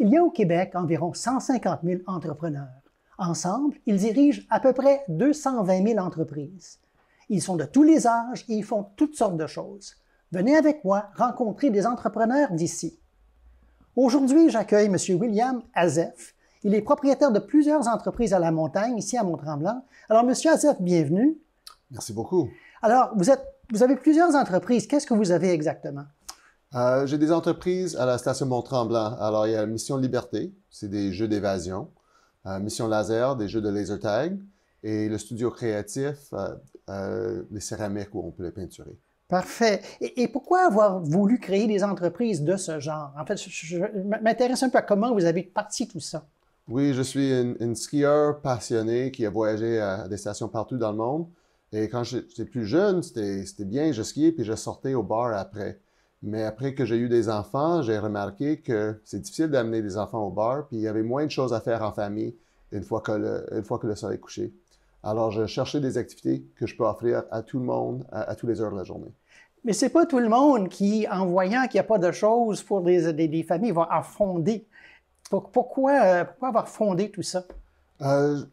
Il y a au Québec environ 150 000 entrepreneurs. Ensemble, ils dirigent à peu près 220 000 entreprises. Ils sont de tous les âges et ils font toutes sortes de choses. Venez avec moi rencontrer des entrepreneurs d'ici. Aujourd'hui, j'accueille M. William Azef. Il est propriétaire de plusieurs entreprises à la montagne, ici à Mont-Tremblant. Alors, M. Azef, bienvenue. Merci beaucoup. Alors, vous avez plusieurs entreprises. Qu'est-ce que vous avez exactement? J'ai des entreprises à la station Mont-Tremblant. Alors, il y a Mission Liberté, c'est des jeux d'évasion. Mission Laser, des jeux de laser tag. Et le studio créatif, les céramiques où on peut les peinturer. Parfait. Et pourquoi avoir voulu créer des entreprises de ce genre? En fait, je m'intéresse un peu à comment vous avez parti tout ça. Oui, je suis une skieur passionné qui a voyagé à des stations partout dans le monde. Et quand j'étais plus jeune, c'était bien, je skiais puis je sortais au bar après. Mais après que j'ai eu des enfants, j'ai remarqué que c'est difficile d'amener des enfants au bar, puis il y avait moins de choses à faire en famille une fois que le soleil est couché. Alors, je cherchais des activités que je peux offrir à tout le monde à toutes les heures de la journée. Mais c'est pas tout le monde qui, en voyant qu'il n'y a pas de choses pour des familles, va en fonder. Pourquoi avoir fondé tout ça? Je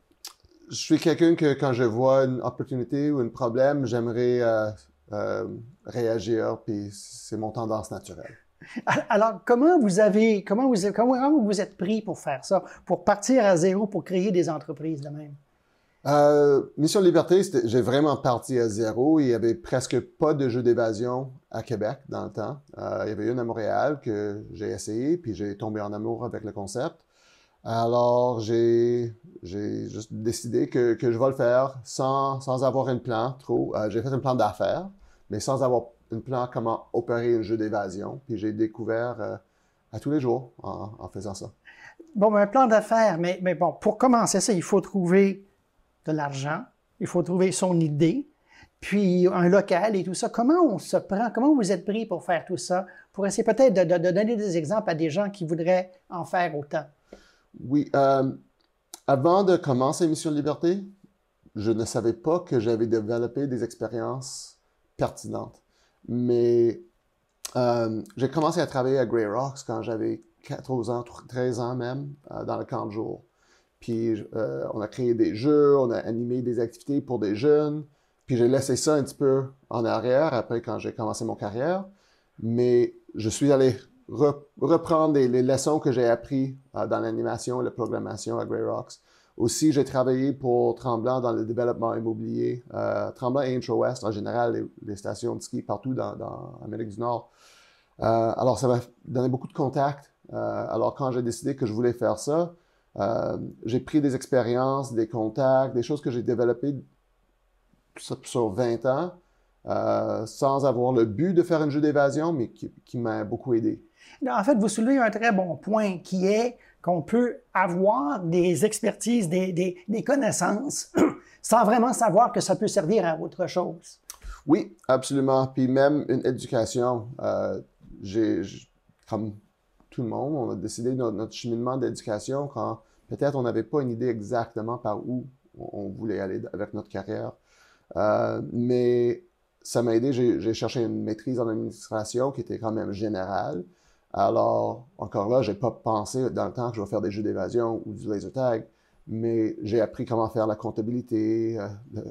suis quelqu'un que quand je vois une opportunité ou un problème, j'aimerais réagir, puis c'est mon tendance naturelle. Alors, comment vous êtes pris pour faire ça, pour partir à zéro, pour créer des entreprises de même? Mission Liberté, j'ai vraiment parti à zéro. Il y avait presque pas de jeux d'évasion à Québec dans le temps. Il y avait une à Montréal que j'ai essayé, puis j'ai tombé en amour avec le concept. Alors, j'ai juste décidé que je vais le faire sans avoir un plan trop. J'ai fait un plan d'affaires, mais sans avoir un plan comment opérer un jeu d'évasion. Puis j'ai découvert à tous les jours en faisant ça. Bon, un plan d'affaires, mais bon, pour commencer ça, il faut trouver de l'argent, il faut trouver son idée, puis un local et tout ça. Comment on se prend, comment vous êtes pris pour faire tout ça, pour essayer peut-être de donner des exemples à des gens qui voudraient en faire autant? Oui, avant de commencer Mission Liberté, je ne savais pas que j'avais développé des expériences pertinentes. Mais j'ai commencé à travailler à Grey Rocks quand j'avais 14 ans, 13 ans même, dans le camp de jour. Puis on a créé des jeux, on a animé des activités pour des jeunes. Puis j'ai laissé ça un petit peu en arrière après quand j'ai commencé mon carrière. Mais je suis allé reprendre les leçons que j'ai apprises dans l'animation et la programmation à Grey Rocks. Aussi, j'ai travaillé pour Tremblant dans le développement immobilier. Tremblant et Intro-West, en général, les stations de ski partout dans l'Amérique du Nord. Alors, ça m'a donné beaucoup de contacts. Alors, quand j'ai décidé que je voulais faire ça, j'ai pris des expériences, des contacts, des choses que j'ai développées sur 20 ans, sans avoir le but de faire un jeu d'évasion, mais qui m'a beaucoup aidé. En fait, vous soulevez un très bon point qui est qu'on peut avoir des expertises, des connaissances, sans vraiment savoir que ça peut servir à autre chose. Oui, absolument. Puis même une éducation. Comme tout le monde, on a décidé notre cheminement d'éducation quand peut-être on n'avait pas une idée exactement par où on voulait aller avec notre carrière. Mais ça m'a aidé. J'ai cherché une maîtrise en administration qui était quand même générale. Alors, encore là, j'ai pas pensé dans le temps que je vais faire des jeux d'évasion ou du laser tag, mais j'ai appris comment faire la comptabilité,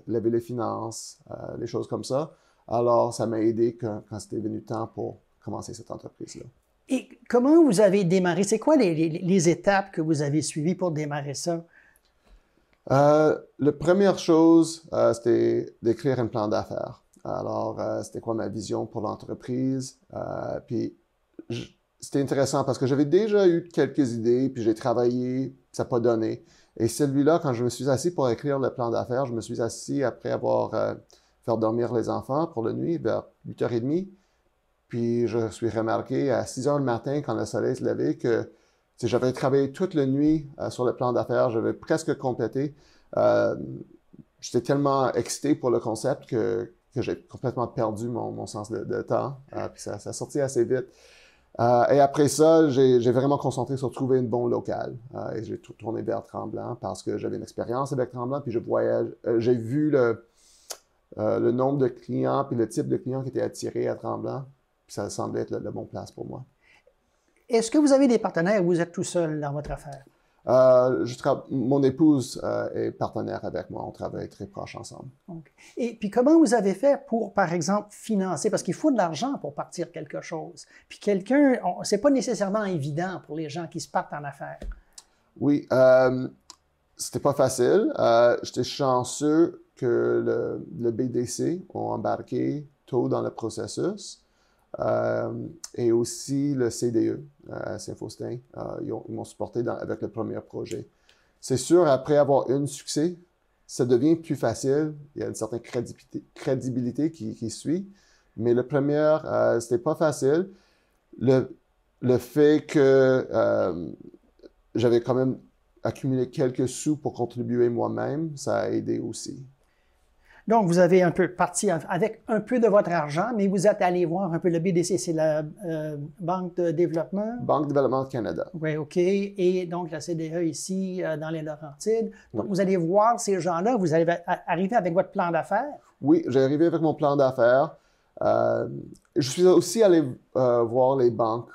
lever les finances, les choses comme ça. Alors, ça m'a aidé quand c'était venu le temps pour commencer cette entreprise-là. Et comment vous avez démarré? C'est quoi les étapes que vous avez suivies pour démarrer ça? La première chose, c'était d'écrire un plan d'affaires. Alors, c'était quoi ma vision pour l'entreprise? Puis, c'était intéressant parce que j'avais déjà eu quelques idées, puis j'ai travaillé, ça n'a pas donné. Et celui-là, quand je me suis assis pour écrire le plan d'affaires, je me suis assis après avoir fait dormir les enfants pour la nuit, vers 8h30. Puis je suis remarqué à 6h le matin, quand le soleil se levait, que j'avais travaillé toute la nuit sur le plan d'affaires, j'avais presque complété. J'étais tellement excité pour le concept que j'ai complètement perdu mon sens de temps. Puis ça a sorti assez vite. Et après ça, j'ai vraiment concentré sur trouver une bonne locale. Et j'ai tourné vers Tremblant parce que j'avais une expérience avec Tremblant, puis je voyage. J'ai vu le nombre de clients, puis le type de clients qui étaient attirés à Tremblant. Puis ça semblait être la bonne place pour moi. Est-ce que vous avez des partenaires ou vous êtes tout seul dans votre affaire? Mon épouse est partenaire avec moi. On travaille très proche ensemble. Okay. Et puis, comment vous avez fait pour, par exemple, financer? Parce qu'il faut de l'argent pour partir quelque chose. Puis c'est pas nécessairement évident pour les gens qui se partent en affaires. Oui, c'était pas facile. J'étais chanceux que le BDC ont embarqué tôt dans le processus. Et aussi le CDE à Saint-Faustin, ils m'ont supporté avec le premier projet. C'est sûr, après avoir eu un succès, ça devient plus facile. Il y a une certaine crédibilité qui suit. Mais le premier, c'était pas facile. Le fait que j'avais quand même accumulé quelques sous pour contribuer moi-même, ça a aidé aussi. Donc, vous avez un peu parti avec un peu de votre argent, mais vous êtes allé voir un peu le BDC, c'est la Banque de développement? Banque de développement du Canada. Oui, OK. Et donc, la CDE ici, dans les Laurentides. Donc, oui. Vous allez voir ces gens-là, vous allez arriver avec votre plan d'affaires? Oui, j'ai arrivé avec mon plan d'affaires. Je suis aussi allé voir les banques,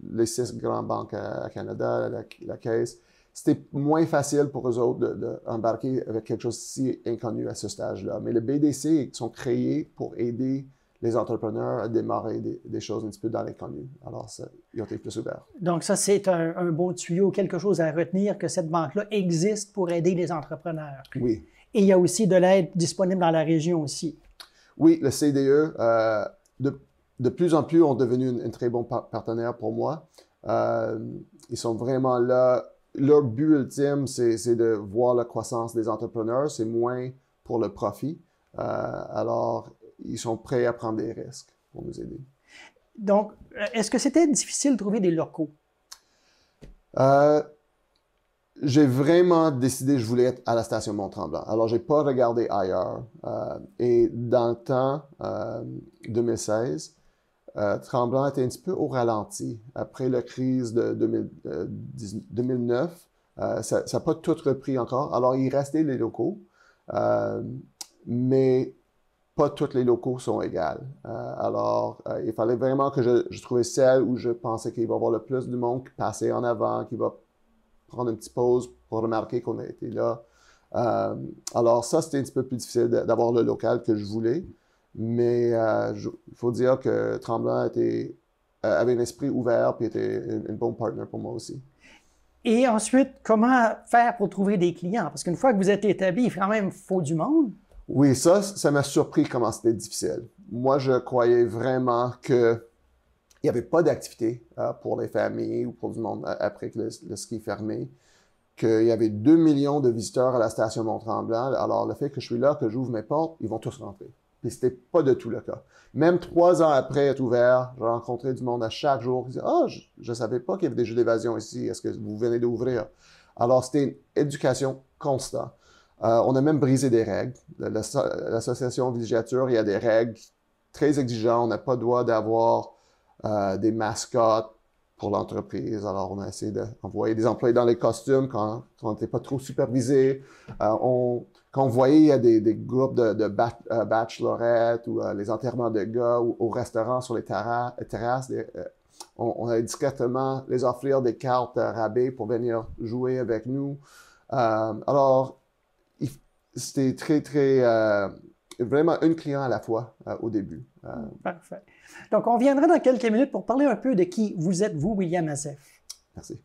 les 6 grandes banques à Canada, la Caisse. C'était moins facile pour eux autres d'embarquer avec quelque chose si inconnu à ce stage-là. Mais le BDC sont créés pour aider les entrepreneurs à démarrer des choses un petit peu dans l'inconnu. Alors, ils ont été plus ouverts. Donc, ça, c'est un bon tuyau, quelque chose à retenir, que cette banque-là existe pour aider les entrepreneurs. Oui. Et il y a aussi de l'aide disponible dans la région aussi. Oui, le CDE, de plus en plus, ont devenu un très bon partenaire pour moi. Ils sont vraiment là. Leur but ultime, c'est de voir la croissance des entrepreneurs. C'est moins pour le profit. Alors, ils sont prêts à prendre des risques pour nous aider. Donc, est-ce que c'était difficile de trouver des locaux? J'ai vraiment décidé que je voulais être à la station Mont-Tremblant. Alors, je n'ai pas regardé ailleurs. Et dans le temps, 2016, Tremblant était un petit peu au ralenti. Après la crise de 2009, ça n'a pas tout repris encore. Alors, il restait les locaux, mais pas tous les locaux sont égaux. Alors, il fallait vraiment que je trouvais celle où je pensais qu'il va y avoir le plus de monde qui passait en avant, qui va prendre une petite pause pour remarquer qu'on a été là. Alors, ça, c'était un petit peu plus difficile d'avoir le local que je voulais. Mais il faut dire que Tremblant avait un esprit ouvert et était un bon partenaire pour moi aussi. Et ensuite, comment faire pour trouver des clients? Parce qu'une fois que vous êtes établi, il quand même faut du monde. Oui, ça m'a surpris comment c'était difficile. Moi, je croyais vraiment qu'il n'y avait pas d'activité pour les familles ou pour du monde après que le ski est fermé, qu'il y avait 2 millions de visiteurs à la station Mont-Tremblant. Alors, le fait que je suis là, que j'ouvre mes portes, ils vont tous rentrer. Puis c'était pas de tout le cas. Même 3 ans après être ouvert, j'ai rencontré du monde à chaque jour qui disait « Ah, je ne savais pas qu'il y avait des jeux d'évasion ici. Est-ce que vous venez d'ouvrir? » Alors, c'était une éducation constante. On a même brisé des règles. L'association Villégiature, il y a des règles très exigeantes. On n'a pas le droit d'avoir des mascottes pour l'entreprise. Alors, on a essayé d'envoyer des employés dans les costumes quand on n'était pas trop supervisé. Quand on voyait il y a des groupes de bachelorettes ou les enterrements de gars ou au restaurant sur les terrasses, on allait discrètement les offrir des cartes rabais pour venir jouer avec nous. Alors, c'était très, vraiment un client à la fois au début. Parfait. Donc, on viendra dans quelques minutes pour parler un peu de qui vous êtes, vous, William Azef. Merci.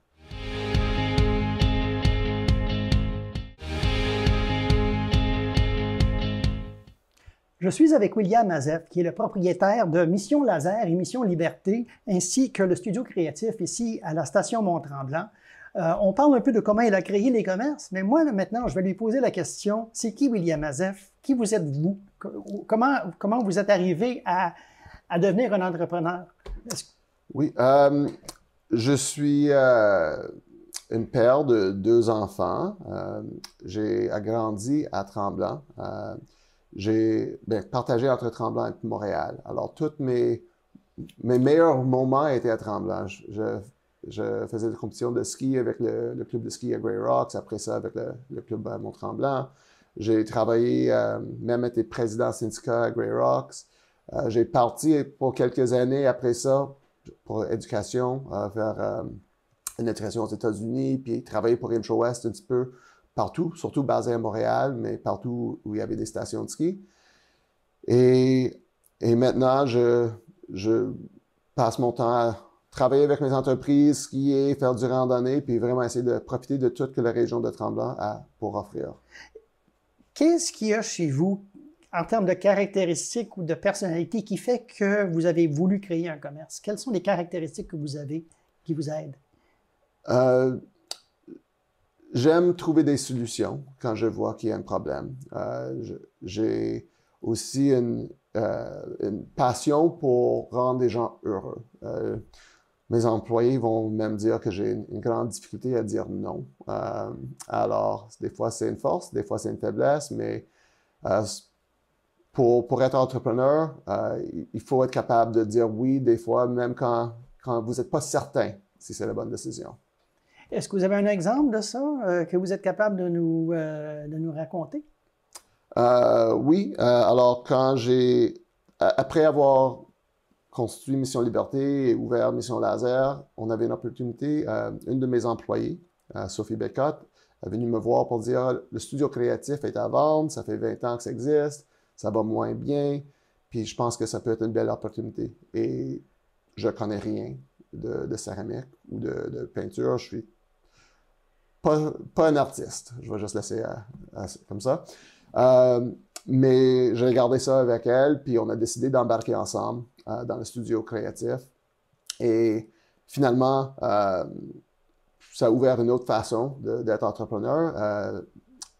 Je suis avec William Azef, qui est le propriétaire de Mission Laser et Mission Liberté, ainsi que le studio créatif ici à la station Mont-Tremblant. On parle un peu de comment il a créé les commerces, mais moi, là, maintenant, je vais lui poser la question, c'est qui William Azef? Qui vous êtes vous? Comment vous êtes arrivé à devenir un entrepreneur? Oui, je suis une père de 2 enfants. J'ai grandi à Tremblant. J'ai partagé entre Tremblant et Montréal. Alors, tous mes meilleurs moments étaient à Tremblant. Je faisais des compétitions de ski avec le club de ski à Grey Rocks, après ça avec le club à Mont-Tremblant. J'ai travaillé, même été président syndicat à Grey Rocks. J'ai parti pour quelques années après ça pour l'éducation, faire une éducation aux États-Unis, puis travailler pour IntraWest un petit peu partout, surtout basé à Montréal, mais partout où il y avait des stations de ski. Et maintenant, je passe mon temps à travailler avec mes entreprises, skier, faire du randonnée, puis vraiment essayer de profiter de tout que la région de Tremblant a pour offrir. Qu'est-ce qu'il y a chez vous en termes de caractéristiques ou de personnalité qui fait que vous avez voulu créer un commerce? Quelles sont les caractéristiques que vous avez qui vous aident? J'aime trouver des solutions quand je vois qu'il y a un problème. J'ai aussi une passion pour rendre les gens heureux. Mes employés vont même dire que j'ai une grande difficulté à dire non. Alors, des fois, c'est une force, des fois, c'est une faiblesse, mais pour être entrepreneur, il faut être capable de dire oui, des fois, même quand vous n'êtes pas certain si c'est la bonne décision. Est-ce que vous avez un exemple de ça que vous êtes capable de nous raconter? Oui. Alors, après avoir constitué Mission Liberté et ouvert Mission Laser, on avait une opportunité. Une de mes employées, Sophie Bécotte, est venue me voir pour dire le studio créatif est à vendre, ça fait 20 ans que ça existe, ça va moins bien, puis je pense que ça peut être une belle opportunité. Et je connais rien de céramique ou de peinture, je suis pas un artiste, je vais juste laisser comme ça. Mais j'ai regardé ça avec elle, puis on a décidé d'embarquer ensemble dans le studio créatif. Et finalement, ça a ouvert une autre façon d'être entrepreneur.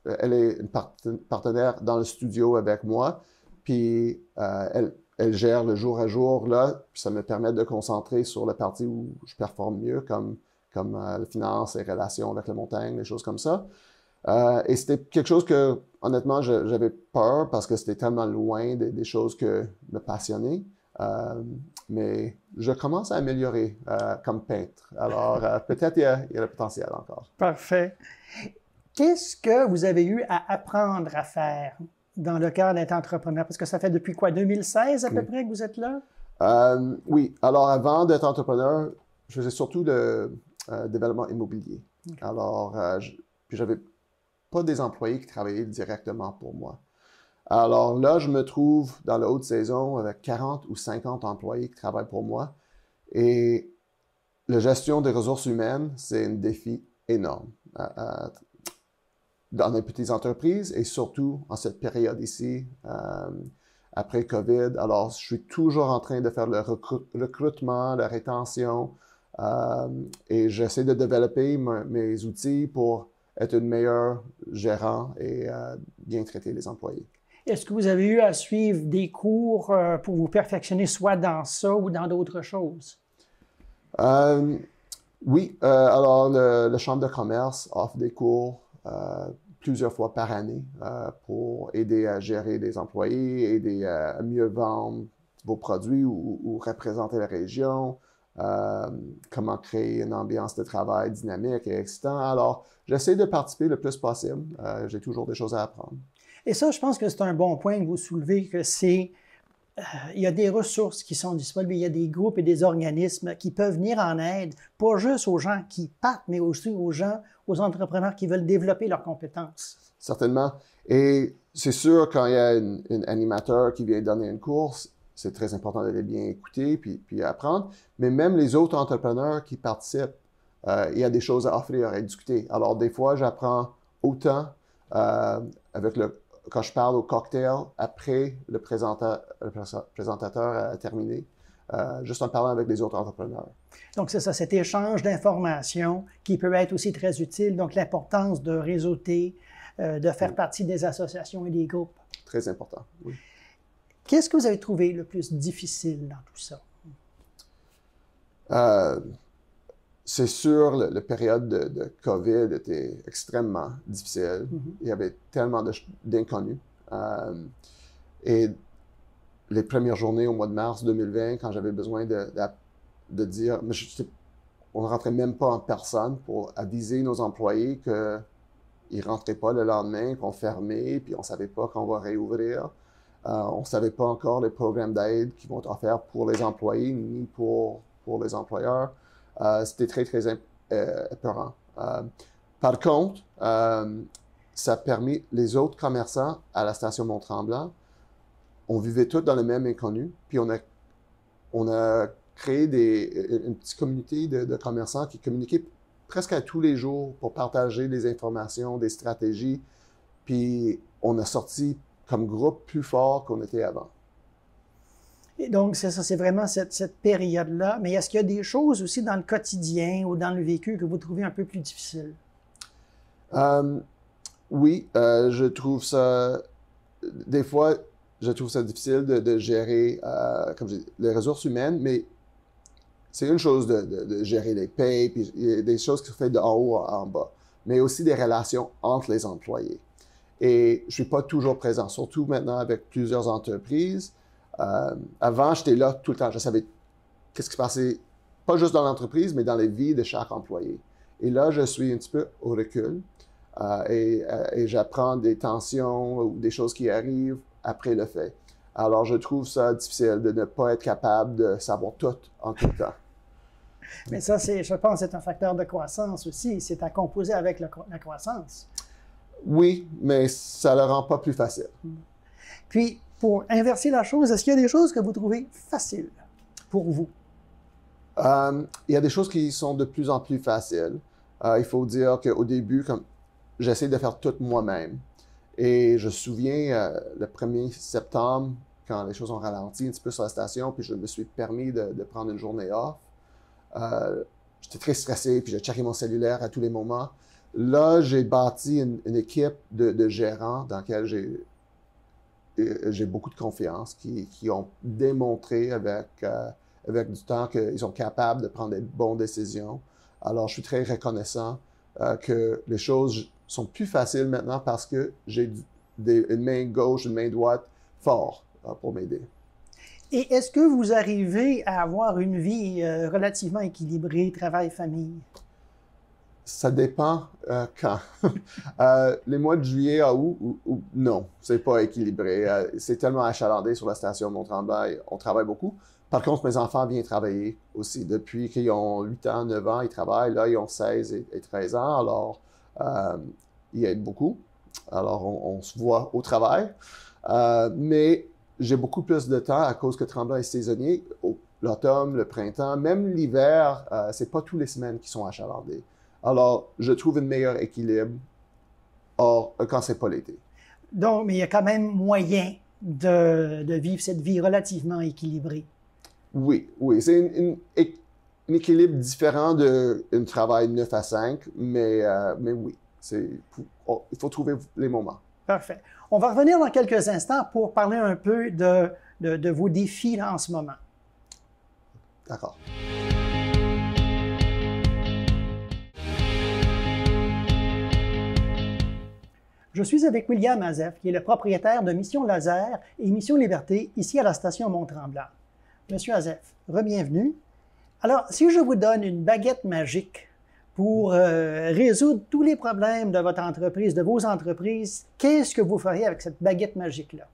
Elle est une partenaire dans le studio avec moi, puis elle gère le jour à jour là, puis ça me permet de concentrer sur la partie où je performe mieux, comme les finances, les relations avec la montagne, les choses comme ça. Et c'était quelque chose que, honnêtement, j'avais peur parce que c'était tellement loin des choses que me passionnaient. Mais je commence à améliorer comme peintre. Alors, peut-être il y a le potentiel encore. Parfait. Qu'est-ce que vous avez eu à apprendre à faire dans le cadre d'être entrepreneur? Parce que ça fait depuis quoi, 2016 à peu près que vous êtes là? Oui. Alors, avant d'être entrepreneur, je faisais surtout le développement immobilier. Okay. Alors, puis j'avais pas des employés qui travaillaient directement pour moi. Alors là, je me trouve dans la haute saison avec 40 ou 50 employés qui travaillent pour moi. Et la gestion des ressources humaines, c'est un défi énorme dans les petites entreprises et surtout en cette période ici, après COVID. Alors, je suis toujours en train de faire le recrutement, la rétention et j'essaie de développer mes outils pour être un meilleur gérant et bien traiter les employés. Est-ce que vous avez eu à suivre des cours pour vous perfectionner soit dans ça ou dans d'autres choses? Oui. Alors, le Chambre de commerce offre des cours plusieurs fois par année pour aider à gérer des employés, aider à mieux vendre vos produits ou représenter la région, comment créer une ambiance de travail dynamique et excitant. Alors, j'essaie de participer le plus possible. J'ai toujours des choses à apprendre. Et ça, je pense que c'est un bon point que vous soulevez, que c'est, il y a des ressources qui sont disponibles, il y a des groupes et des organismes qui peuvent venir en aide, pas juste aux gens qui partent, mais aussi aux entrepreneurs qui veulent développer leurs compétences. Certainement. Et c'est sûr, quand il y a un animateur qui vient donner une course, c'est très important de les bien écouter puis apprendre. Mais même les autres entrepreneurs qui participent, il y a des choses à offrir, à discuter. Alors, des fois, j'apprends autant quand je parle au cocktail après le présentateur a terminé, juste en parlant avec les autres entrepreneurs. Donc, c'est ça, cet échange d'informations qui peut être aussi très utile. Donc, l'importance de réseauter, de faire partie des associations et des groupes. Très important, oui. Qu'est-ce que vous avez trouvé le plus difficile dans tout ça? C'est sûr, la période de COVID était extrêmement difficile. Il y avait tellement d'inconnus. Et les premières journées au mois de mars 2020, quand j'avais besoin de dire... Mais on ne rentrait même pas en personne pour aviser nos employés qu'ils ne rentraient pas le lendemain, qu'on fermait, puis on ne savait pas quand on va réouvrir. On ne savait pas encore les programmes d'aide qui vont être offerts pour les employés ni pour pour les employeurs. C'était très, très épeurant. Par contre, ça a permis les autres commerçants à la station Mont-Tremblant. On vivait tous dans le même inconnu, puis on a créé une petite communauté de commerçants qui communiquaient presque à tous les jours pour partager des informations, des stratégies, puis on a sorti comme groupe plus fort qu'on était avant. Et donc, c'est ça, c'est vraiment cette période-là. Mais est-ce qu'il y a des choses aussi dans le quotidien ou dans le vécu que vous trouvez un peu plus difficiles? Oui, je trouve ça... Des fois, je trouve ça difficile de gérer, comme je dis, les ressources humaines, mais c'est une chose de gérer les payes, puis il y a des choses qui sont faites de en haut en bas, mais aussi des relations entre les employés. Et je suis pas toujours présent, surtout maintenant avec plusieurs entreprises. Avant, j'étais là tout le temps. Je savais qu'est-ce qui se passait, pas juste dans l'entreprise, mais dans les vies de chaque employé. Et là, je suis un petit peu au recul et j'apprends des tensions ou des choses qui arrivent après le fait. Alors, je trouve ça difficile de ne pas être capable de savoir tout en tout temps. Mais ça, je pense, c'est un facteur de croissance aussi. C'est à composer avec la croissance. Oui, mais ça ne le rend pas plus facile. Puis, pour inverser la chose, est-ce qu'il y a des choses que vous trouvez faciles pour vous? Il y a des choses qui sont de plus en plus faciles. Il faut dire qu'au début, comme j'essaie de faire tout moi-même. Et je me souviens, le 1er septembre, quand les choses ont ralenti un petit peu sur la station, puis je me suis permis de prendre une journée off. J'étais très stressé, puis j'ai checké mon cellulaire à tous les moments. Là, j'ai bâti une équipe de gérants dans laquelle j'ai beaucoup de confiance, qui ont démontré avec du temps qu'ils sont capables de prendre des bonnes décisions. Alors, je suis très reconnaissant que les choses sont plus faciles maintenant parce que j'ai une main gauche, une main droite fort pour m'aider. Et est-ce que vous arrivez à avoir une vie relativement équilibrée, travail-famille? Ça dépend quand. Les mois de juillet à août, non, c'est pas équilibré. C'est tellement achalandé sur la station Mont-Tremblant, on travaille beaucoup. Par contre, mes enfants viennent travailler aussi. Depuis qu'ils ont 8 ans, 9 ans, ils travaillent. Là, ils ont 16 et 13 ans. Alors, ils aident beaucoup. Alors, on se voit au travail. Mais j'ai beaucoup plus de temps à cause que Tremblant est saisonnier. L'automne, le printemps, même l'hiver, c'est pas tous les semaines qui sont achalandées. Alors, je trouve un meilleur équilibre quand c'est pas l'été. Donc, mais il y a quand même moyen de vivre cette vie relativement équilibrée. Oui. C'est un équilibre différent d'un travail 9 à 5, mais oui, il faut trouver les moments. Parfait. On va revenir dans quelques instants pour parler un peu de vos défis là, en ce moment. D'accord. Je suis avec William Azef, qui est le propriétaire de Mission Laser et Mission Liberté, ici à la station Mont-Tremblant. Monsieur Azef, re-bienvenue. Alors, si je vous donne une baguette magique pour résoudre tous les problèmes de votre entreprise, de vos entreprises, qu'est-ce que vous feriez avec cette baguette magique-là?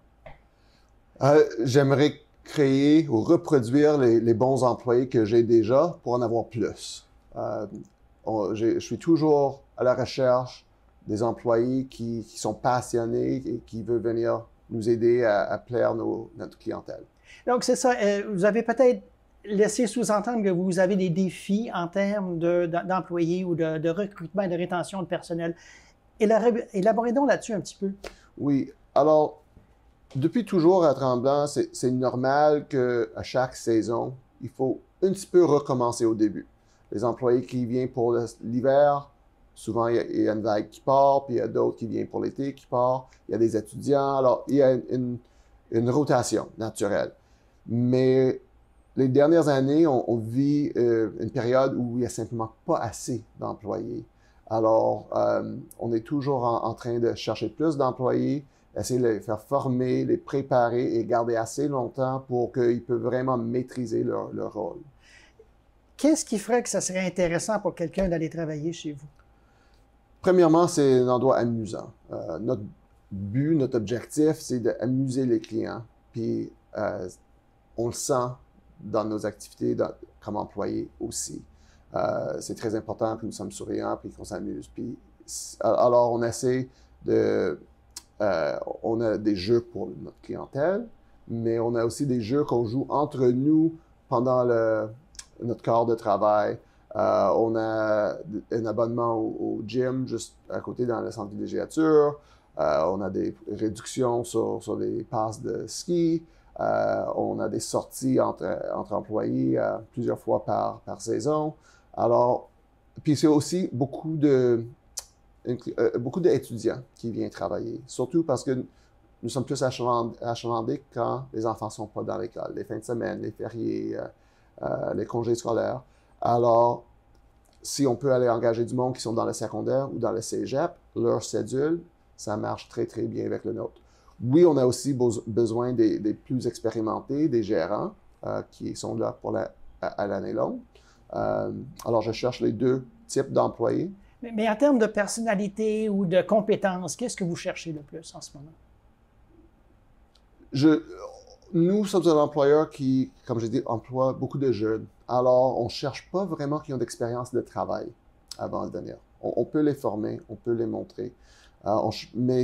J'aimerais créer ou reproduire les bons employés que j'ai déjà pour en avoir plus. Je suis toujours à la recherche des employés qui sont passionnés et qui veulent venir nous aider à plaire notre clientèle. Donc, c'est ça. Vous avez peut-être laissé sous-entendre que vous avez des défis en termes d'employés ou de recrutement et de rétention de personnel. Élaborez donc là-dessus un petit peu. Oui. Alors, depuis toujours à Tremblant, c'est normal qu'à chaque saison, il faut un petit peu recommencer au début. Les employés qui viennent pour l'hiver, souvent, il y a une vague qui part, puis il y a d'autres qui viennent pour l'été qui part. Il y a des étudiants. Alors, il y a une rotation naturelle. Mais les dernières années, on vit une période où il n'y a simplement pas assez d'employés. Alors, on est toujours en train de chercher plus d'employés, essayer de les faire former, les préparer et garder assez longtemps pour qu'ils peuvent vraiment maîtriser leur rôle. Qu'est-ce qui ferait que ça serait intéressant pour quelqu'un d'aller travailler chez vous? Premièrement, c'est un endroit amusant. Notre but, notre objectif, c'est d'amuser les clients. Puis, on le sent dans nos activités comme employés aussi. C'est très important que nous sommes souriants et qu'on s'amuse. Puis, alors, on essaie de... on a des jeux pour notre clientèle, mais on a aussi des jeux qu'on joue entre nous pendant notre quart de travail. On a un abonnement au gym juste à côté dans le centre de villégiature. On a des réductions sur les passes de ski. On a des sorties entre employés plusieurs fois par saison. Alors, puis c'est aussi beaucoup d'étudiants qui viennent travailler, surtout parce que nous sommes plus achalandés quand les enfants ne sont pas dans l'école, les fins de semaine, les fériés, les congés scolaires. Alors, si on peut aller engager du monde qui sont dans le secondaire ou dans le cégep, leur cédule, ça marche très, très bien avec le nôtre. Oui, on a aussi besoin des plus expérimentés, des gérants qui sont là à l'année longue. Alors, je cherche les deux types d'employés. Mais en termes de personnalité ou de compétences, qu'est-ce que vous cherchez le plus en ce moment? Nous sommes un employeur qui, comme j'ai dit, emploie beaucoup de jeunes. Alors, on ne cherche pas vraiment qui ont d'expérience de travail avant de venir. On peut les former, on peut les montrer. Mais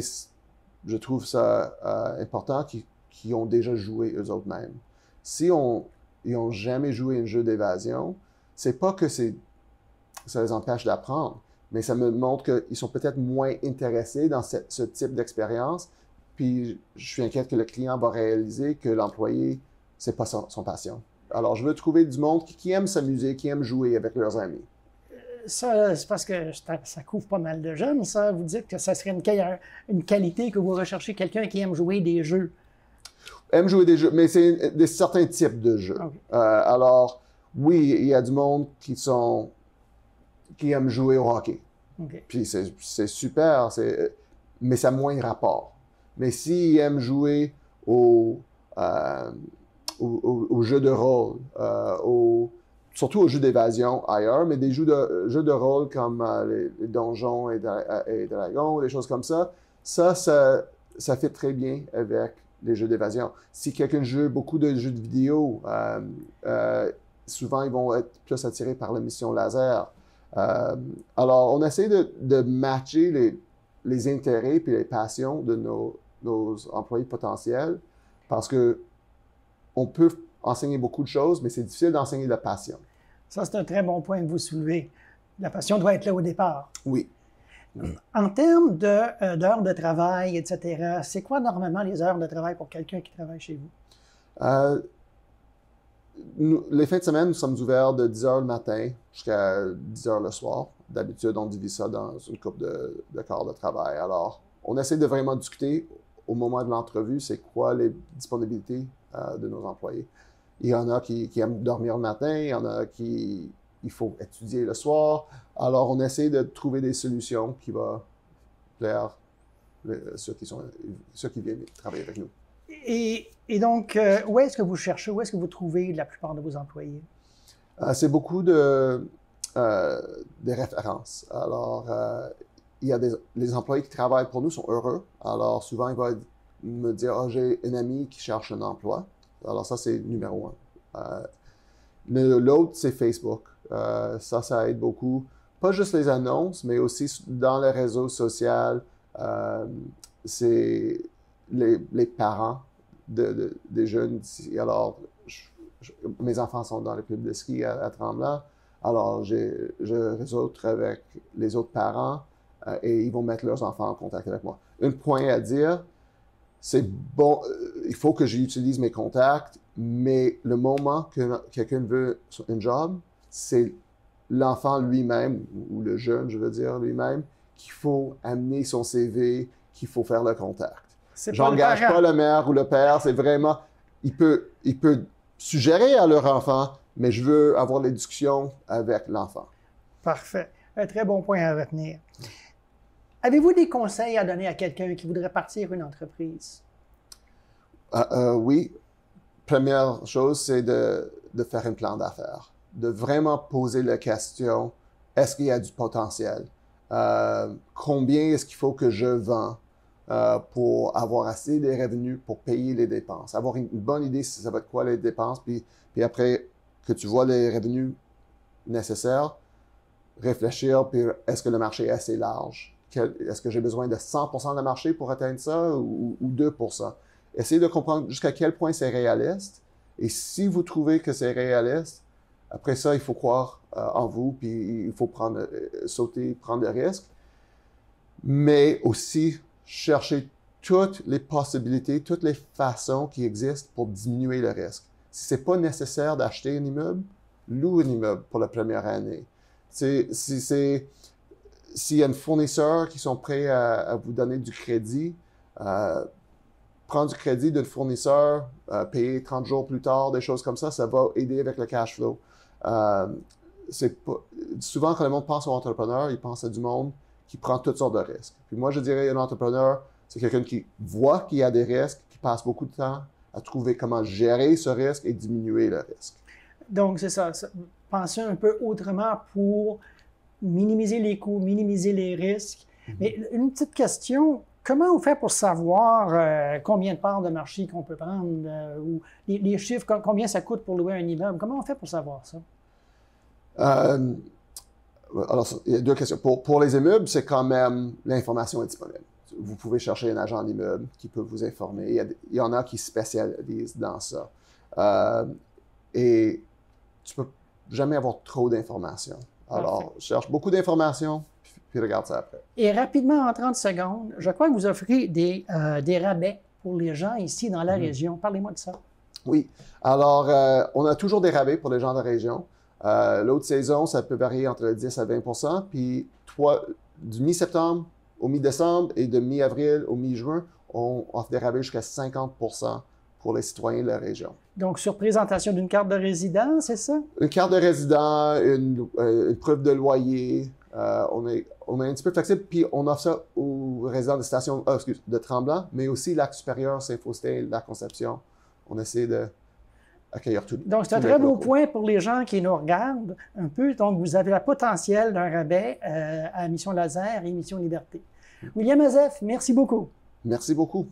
je trouve ça important qu'ils ont déjà joué eux-mêmes. Si ils n'ont jamais joué un jeu d'évasion, c'est pas que ça les empêche d'apprendre, mais ça me montre qu'ils sont peut-être moins intéressés dans ce type d'expérience. Puis je suis inquiète que le client va réaliser que l'employé, c'est pas son passion. Alors, je veux trouver du monde qui aime s'amuser, qui aime jouer avec leurs amis. Ça, c'est parce que ça couvre pas mal de jeunes, ça. Vous dites que ça serait une qualité que vous recherchez quelqu'un qui aime jouer des jeux. Aime jouer des jeux, mais c'est certains types de jeux. Okay. Alors, oui, il y a du monde qui aime jouer au hockey. Okay. Puis c'est super, mais ça a moins rapport. Mais s'ils aiment jouer aux jeux de rôle, surtout aux jeux d'évasion ailleurs, mais des jeux de rôle comme les Donjons et Dragons, des choses comme ça fait très bien avec les jeux d'évasion. Si quelqu'un joue beaucoup de jeux de vidéo, souvent ils vont être plus attirés par la mission laser. Alors, on essaie de matcher les intérêts et les passions de nos employés potentiels parce que on peut enseigner beaucoup de choses, mais c'est difficile d'enseigner la passion. Ça, c'est un très bon point que vous soulevez. La passion doit être là au départ. Oui. En termes d'heures de travail, etc., c'est quoi normalement les heures de travail pour quelqu'un qui travaille chez vous? Les fins de semaine, nous sommes ouverts de 10 h le matin jusqu'à 10 h le soir. D'habitude, on divise ça dans une couple de quarts de travail. Alors, on essaie de vraiment discuter au moment de l'entrevue, c'est quoi les disponibilités de nos employés. Il y en a qui aiment dormir le matin, il y en a il faut étudier le soir. Alors, on essaie de trouver des solutions qui vont plaire ceux qui viennent travailler avec nous. Et donc, où est-ce que vous cherchez, où est-ce que vous trouvez la plupart de vos employés? C'est beaucoup des références. Alors, il y a les employés qui travaillent pour nous sont heureux. Alors, souvent, ils vont me dire « Ah, j'ai un ami qui cherche un emploi. » Alors, ça, c'est numéro 1. L'autre, c'est Facebook. Ça aide beaucoup. Pas juste les annonces, mais aussi dans les réseaux sociaux. C'est les parents des jeunes ici. Alors, mes enfants sont dans le club de ski à Tremblant. Alors, je réseautre avec les autres parents et ils vont mettre leurs enfants en contact avec moi. Un point à dire, c'est bon, il faut que j'utilise mes contacts, mais le moment que quelqu'un veut un job, c'est l'enfant lui-même, ou le jeune, je veux dire, lui-même, qu'il faut amener son CV, qu'il faut faire le contact. J'engage pas le mère ou le père, c'est vraiment, il peut suggérer à leur enfant, mais je veux avoir les discussions avec l'enfant. Parfait. Un très bon point à retenir. Avez-vous des conseils à donner à quelqu'un qui voudrait partir une entreprise? Oui. Première chose, c'est de faire un plan d'affaires, de vraiment poser la question, est-ce qu'il y a du potentiel? Combien est-ce qu'il faut que je vends pour avoir assez de revenus pour payer les dépenses. Avoir une bonne idée si ça va être quoi les dépenses, puis après que tu vois les revenus nécessaires, réfléchir, puis est-ce que le marché est assez large? Est-ce que j'ai besoin de 100% de marché pour atteindre ça ou 2%? Essayez de comprendre jusqu'à quel point c'est réaliste. Et si vous trouvez que c'est réaliste, après ça, il faut croire en vous, puis il faut prendre le risque. Mais aussi chercher toutes les possibilités, toutes les façons qui existent pour diminuer le risque. Si c'est pas nécessaire d'acheter un immeuble, loue un immeuble pour la première année. S'il y a un fournisseur qui sont prêts à vous donner du crédit, prendre du crédit d'un fournisseur, payer 30 jours plus tard, des choses comme ça va aider avec le cash flow. Souvent, quand le monde pense aux entrepreneurs, il pense à du monde qui prend toutes sortes de risques. Puis moi, je dirais un entrepreneur, c'est quelqu'un qui voit qu'il y a des risques, qui passe beaucoup de temps à trouver comment gérer ce risque et diminuer le risque. Donc, c'est ça. Penser un peu autrement pour minimiser les coûts, minimiser les risques. Mais une petite question, comment on fait pour savoir combien de parts de marché qu'on peut prendre ou les chiffres, combien ça coûte pour louer un immeuble? Comment on fait pour savoir ça? Alors, il y a deux questions. Pour les immeubles, c'est quand même, l'information est disponible. Vous pouvez chercher un agent d'immeuble qui peut vous informer. Il y en a qui spécialisent dans ça. Et tu peux jamais avoir trop d'informations. Alors, cherche beaucoup d'informations, puis regarde ça après. Et rapidement, en 30 secondes, je crois que vous offrez des rabais pour les gens ici dans la région. Parlez-moi de ça. Oui. Alors, on a toujours des rabais pour les gens de la région. L'autre saison, ça peut varier entre 10 à 20 %. Puis, du mi-septembre au mi-décembre et de mi-avril au mi-juin, on offre des rabais jusqu'à 50 % pour les citoyens de la région. Donc, sur présentation d'une carte de résident, c'est ça? Une carte de résident, une preuve de loyer. On est un petit peu flexible, puis on offre ça aux résidents de station, de Tremblant, mais aussi Lac-Supérieur, Saint-Faustin, Lac-Conception. On essaie d'accueillir tout. Donc, c'est un très beau point pour les gens qui nous regardent un peu. Donc, vous avez le potentiel d'un rabais à Mission Laser et Mission Liberté. William Azef, merci beaucoup. Merci beaucoup.